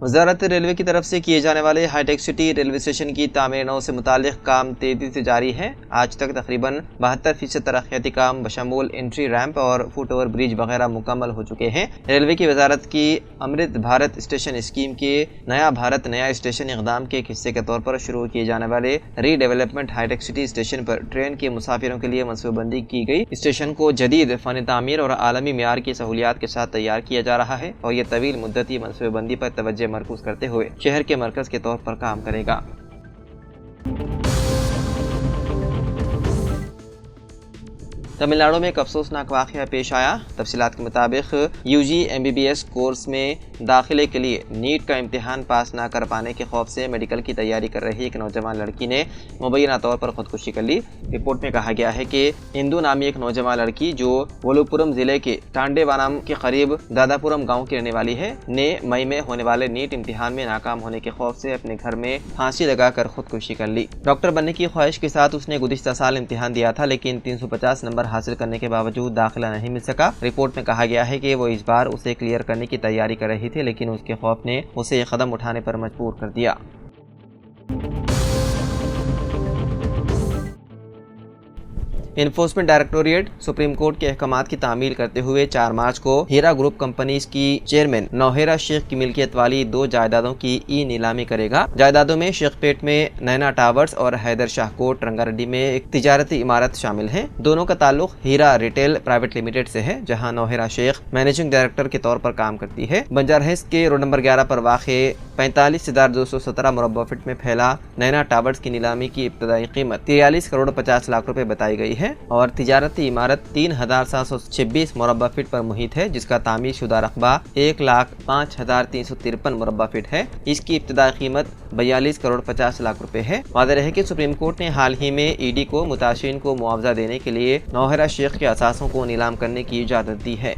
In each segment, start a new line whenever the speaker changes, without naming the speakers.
वज़ारत railway की तरफ से किए जाने वाले हाईटेक सिटी रेलवे स्टेशन की तामीर नौ से मुताल्लिक़ काम तेज़ी से जारी है। आज तक तकरीबन 72% तरक्याती काम बशमूल एंट्री रैंप और फुट ओवर ब्रिज वगैरह मुकम्मल हो चुके हैं। रेलवे की वज़ारत की अमृत भारत स्टेशन स्कीम के नया भारत नया स्टेशन इक़दाम के एक हिस्से के तौर पर शुरू किए जाने वाले रीडेवलपमेंट हाईटेक सिटी स्टेशन पर ट्रेन के मुसाफिरों के लिए मनसूबाबंदी की गई। स्टेशन को जदीद फ़न तामीर और आलमी मेयार की सहूलियात के साथ तैयार किया जा रहा है और यह तवील मुद्दती मनसूबाबंदी पर तवज्जो मरकूज करते हुए शहर के मरकज के तौर पर काम करेगा। तमिलनाडु में एक अफसोसनाक वाक़या पेश आया। तफसीलात के मुताबिक यूजी MBBS कोर्स में दाखिले के लिए नीट का इम्तिहान पास ना कर पाने के खौफ से मेडिकल की तैयारी कर रही एक नौजवान लड़की ने मुबैना तौर पर खुदकुशी कर ली। रिपोर्ट में कहा गया है कि इंदू नामी एक नौजवान लड़की जो वलुपुरम जिले के टांडेवानम के करीब दादापुरम गाँव की रहने वाली है ने मई में होने वाले नीट इम्तिहान में नाकाम होने के खौफ से अपने घर में फांसी लगाकर खुदकुशी कर ली। डॉक्टर बनने की ख्वाहिश के साथ उसने गुज़िश्ता साल इम्तिहान दिया था, लेकिन 350 नंबर हासिल करने के बावजूद दाखिला नहीं मिल सका। रिपोर्ट में कहा गया है कि वो इस बार उसे क्लियर करने की तैयारी कर रही थी, लेकिन उसके खौफ ने उसे ये कदम उठाने पर मजबूर कर दिया। इन्फोर्समेंट डायरेक्टोरेट सुप्रीम कोर्ट के अहकामात की तामील करते हुए 4 मार्च को हीरा ग्रुप कंपनीज की चेयरमैन नौहेरा शेख की मिल्कियत वाली 2 जायदादों की ई नीलामी करेगा। जायदादों में शेखपेट में नैना टावर्स और हैदर शाह कोट रंगारेड्डी में एक तिजारती इमारत शामिल है। दोनों का ताल्लुक हीरा रिटेल प्राइवेट लिमिटेड से है, जहां नौहेरा शेख मैनेजिंग डायरेक्टर के तौर पर काम करती है। बंजारहिल्स के रोड नंबर 11 पर वाक़े 45,217 मुरब्बा फीट में फैला नैना टावर्स की नीलामी की इब्तदाई कीमत 43 करोड़ 50 लाख रुपए बताई गई है और तिजारती इमारत 3,726 मुरब्बा फीट पर मुहित है, जिसका तामीर शुदा रकबा 1,05,353 मुरब्बा फीट है। इसकी इब्तदाई कीमत 42 करोड़ 50 लाख रुपए है। वाज़ेह है कि सुप्रीम कोर्ट ने हाल ही में ईडी को मुताशिरीन को मुआवजा देने के लिए नौहेरा शेख के असासों को नीलाम करने की इजाज़त दी है।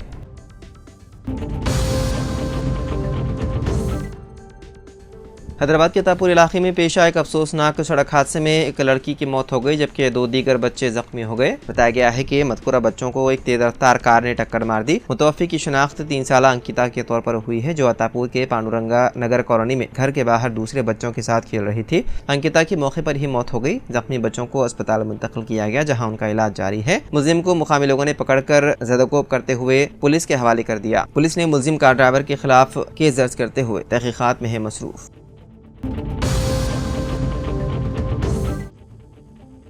हैदराबाद के तापुर इलाके में पेश आए एक अफसोसनाक सड़क हादसे में एक लड़की की मौत हो गई, जबकि 2 दीगर बच्चे जख्मी हो गए। बताया गया है कि मज़कूरा बच्चों को एक तेज रफ्तार कार ने टक्कर मार दी। मुतवफ़्फ़ी की शनाख्त 3 साला अंकिता के तौर पर हुई है, जो अतापुर के पांडुरंगा नगर कॉलोनी में घर के बाहर दूसरे बच्चों के साथ खेल रही थी। अंकिता की मौके पर ही मौत हो गई। जख्मी बच्चों को अस्पताल मुंतकिल किया गया, जहाँ उनका इलाज जारी है। मुलजिम को मुकामी लोगों ने पकड़कर ज़दकोब करते हुए पुलिस के हवाले कर दिया। पुलिस ने मुलजिम कार ड्राइवर के खिलाफ केस दर्ज करते हुए तहकीकात में है मसरूफ।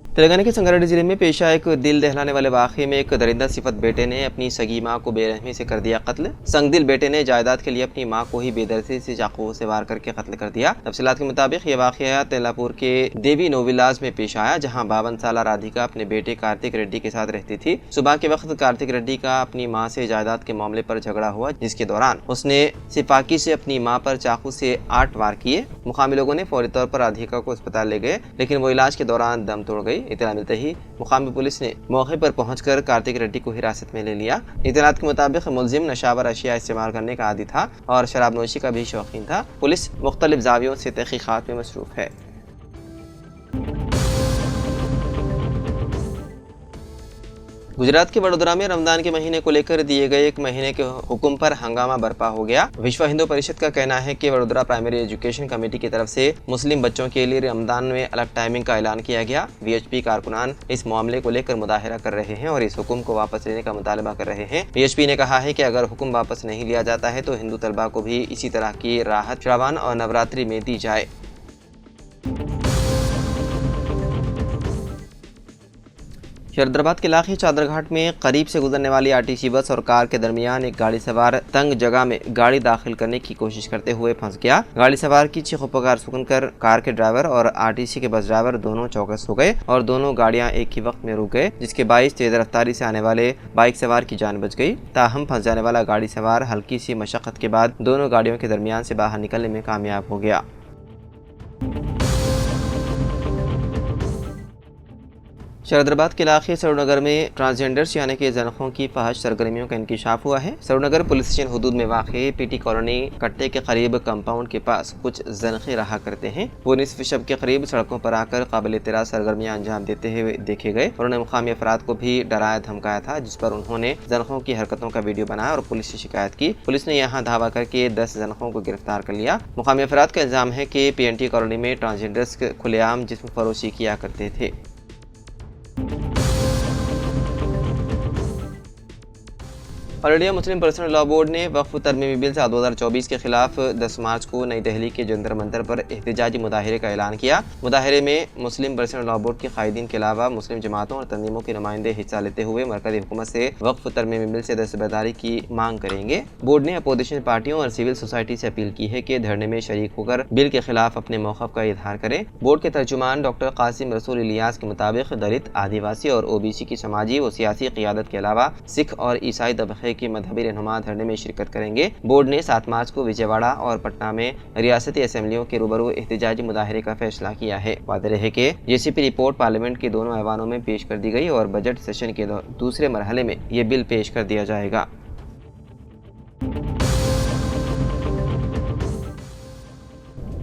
तेलंगाना के संगारेड्डी जिले में पेश आए एक दिल दहलाने वाले वाक़े में एक दरिंदा सिफत बेटे ने अपनी सगी माँ को बेरहमी से कर दिया कत्ल। संगदिल बेटे ने जायदाद के लिए अपनी माँ को ही बेदर्दी से चाकू से वार करके कत्ल कर दिया। तफसीलात के मुताबिक ये वाक़या तेलापुर के देवी नोविलाज में पेश आया, जहाँ 52 साला राधिका अपने बेटे कार्तिक रेड्डी के साथ रहती थी। सुबह के वक्त कार्तिक रेड्डी का अपनी माँ से जायदाद के मामले पर झगड़ा हुआ, जिसके दौरान उसने सिपाकी से अपनी माँ पर चाकू से 8 वार किए। मुकामी लोगों ने फौरी तौर पर राधिका को अस्पताल ले गए, लेकिन वो इलाज के दौरान दम तोड़ गई। इत्तला मिलते ही मुकामी पुलिस ने मौके पर पहुंचकर कार्तिक रेड्डी को हिरासत में ले लिया। इत्तलात के मुताबिक मुलजिम नशावर अशिया इस्तेमाल करने का आदी था और शराब नोशी का भी शौकीन था। पुलिस मुख्तलिफ जावियों से तहकीकात में मसरूफ है। गुजरात के वडोदरा में रमजान के महीने को लेकर दिए गए 1 महीने के हुक्म पर हंगामा बरपा हो गया। विश्व हिंदू परिषद का कहना है कि वडोदरा प्राइमरी एजुकेशन कमेटी की तरफ से मुस्लिम बच्चों के लिए रमजान में अलग टाइमिंग का ऐलान किया गया। VHP कारकुनान इस मामले को लेकर मुदाहरा कर रहे हैं और इस हुक्म को वापस लेने का मुतालबा कर रहे हैं। VHP ने कहा है कि अगर हुक्म वापस नहीं लिया जाता है तो हिंदू तलबा को भी इसी तरह की राहत श्रावण और नवरात्रि में दी जाए। शरदराबाद के इलाके चादरघाट में करीब से गुजरने वाली RTC बस और कार के दरमियान एक गाड़ी सवार तंग जगह में गाड़ी दाखिल करने की कोशिश करते हुए फंस गया। गाड़ी सवार की चीख पुकार सुनकर कार के ड्राइवर और RTC के बस ड्राइवर दोनों चौकस हो गए और दोनों गाड़ियां एक ही वक्त में रुक गए, जिसके बाइस तेज रफ्तारी से आने वाले बाइक सवार की जान बच गई। ताहम फंस जाने वाला गाड़ी सवार हल्की सी मशक्कत के बाद दोनों गाड़ियों के दरमियान से बाहर निकलने में कामयाब हो गया। शरदराबाद के इलाके सरूनगर में ट्रांसजेंडर्स यानी कि ज़नख़ों की फहश सरगर्मियों का इंकिशाफ हुआ है। सरूनगर पुलिस स्टेशन हदूद में वाक़े पीटी कॉलोनी कट्टे के करीब कंपाउंड के पास कुछ ज़नख़े रहा करते हैं। वो निस्फ शब के करीब सड़कों पर आकर काबिल इतराज़ सरगर्मियाँ अंजाम देते हुए देखे गए और उन्होंने मुकामी अफराद को भी डराया धमकाया था, जिस पर उन्होंने ज़नख़ों की हरकतों का वीडियो बनाया और पुलिस से शिकायत की। पुलिस ने यहाँ धावा करके 10 ज़नख़ों को गिरफ्तार कर लिया। मुकामी अफराद का इल्ज़ाम है कि PNT कॉलोनी में ट्रांसजेंडर्स खुलेआम जिस्म फरोशी किया करते थे। All India Muslim personal law board ने वक्फ तरमीमी बिल 2024 के खिलाफ 10 मार्च को नई दिल्ली के जंतर मंतर पर एहतजाजी मुजाहिरे का ऐलान किया। मुजाहिरे में मुस्लिम पर्सनल लॉ बोर्ड के कायदीन के अलावा मुस्लिम जमातों और तंजीमों के नुमाइंदे हिस्सा लेते हुए मरकज़ी हुकूमत से वक्फ तरमीमी बिल से दस्तबरदारी की मांग करेंगे। बोर्ड ने अपोजिशन पार्टियों और सिविल सोसाइटी से अपील की है कि धरने में शरीक होकर बिल के खिलाफ अपने मौक़िफ़ का इजहार करें। बोर्ड के तर्जुमान डॉक्टर कासिम रसूल इलियास के मुताबिक दलित, आदिवासी और OBC की समाजी व सियासी क़ियादत के अलावा सिख और ईसाई तबक़े की मजहबी रहनुमा धरने में शिरकत करेंगे। बोर्ड ने 7 मार्च को विजयवाड़ा और पटना में रियासती असेंबलियों के रूबरू एहतजाजी मुजाहिरे का फैसला किया है। वादे रहे कि JCP रिपोर्ट पार्लियामेंट के दोनों ऐवानों में पेश कर दी गई और बजट सेशन के दूसरे मरहले में ये बिल पेश कर दिया जाएगा।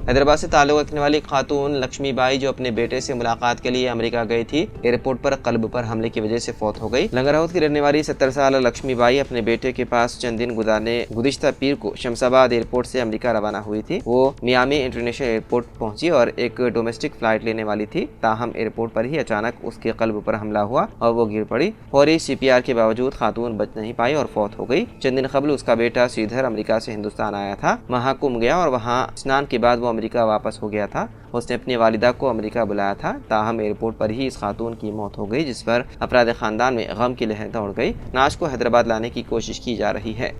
हैदराबाद से ताल्लुक़ रखने वाली खातून लक्ष्मीबाई जो अपने बेटे से मुलाकात के लिए अमेरिका गई थी, एयरपोर्ट पर कल्ब पर हमले की वजह से फौत हो गई। लंगरहाउस की रहने वाली 70 साल लक्ष्मीबाई अपने बेटे के पास चंद दिन गुजारने गुज़िश्ता पीर को शमशाबाद एयरपोर्ट से अमेरिका रवाना हुई थी। वो मियामी इंटरनेशनल एयरपोर्ट पहुंची और एक डोमेस्टिक फ्लाइट लेने वाली थी। ताहम एयरपोर्ट पर ही अचानक उसके कल्ब पर हमला हुआ और वो गिर पड़ी। फौरी CPR के बावजूद खातून बच नहीं पाई और फौत हो गई। चंद दिन कबल उसका बेटा श्रीधर अमेरिका से हिंदुस्तान आया था, वहाँ कुम गया और वहाँ स्नान के बाद वो अमेरिका वापस हो गया था। उसने अपनी वालिदा को अमेरिका बुलाया था। ताहम एयरपोर्ट पर ही इस खातून की मौत हो गई, जिस पर अफराद खानदान में गम की लहर दौड़ गई। नाश को हैदराबाद लाने की कोशिश की जा रही है।